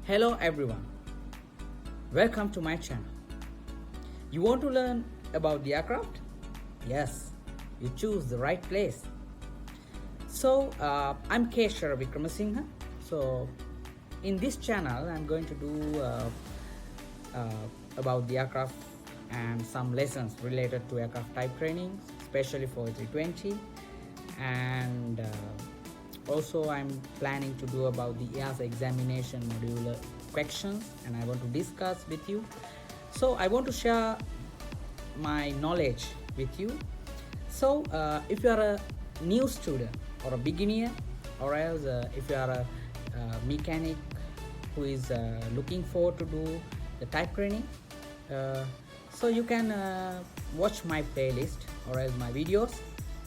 Hello everyone, welcome to my channel. You want to learn about the aircraft? Yes, you choose the right place. So I'm Keshara Wickramasinghe. So in this channel I'm going to do about the aircraft and some lessons related to aircraft type training, especially for 320, and also I'm planning to do about the EASA examination modular questions, and I want to discuss with you. So I want to share my knowledge with you. So if you are a new student or a beginner, or else if you are a mechanic who is looking forward to do the type training, so you can watch my playlist or else my videos,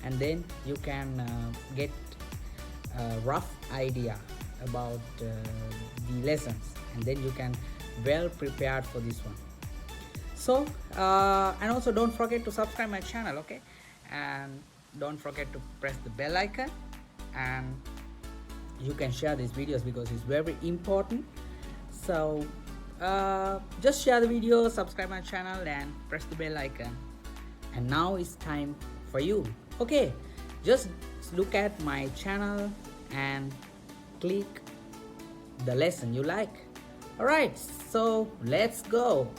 and then you can get a rough idea about the lessons, and then you can well prepared for this one. So and also don't forget to subscribe my channel, okay, and don't forget to press the bell icon, and you can share these videos because it's very important. So just share the video, subscribe my channel, and press the bell icon. And now it's time for you. Okay, just look at my channel and click the lesson you like. All right, so let's go.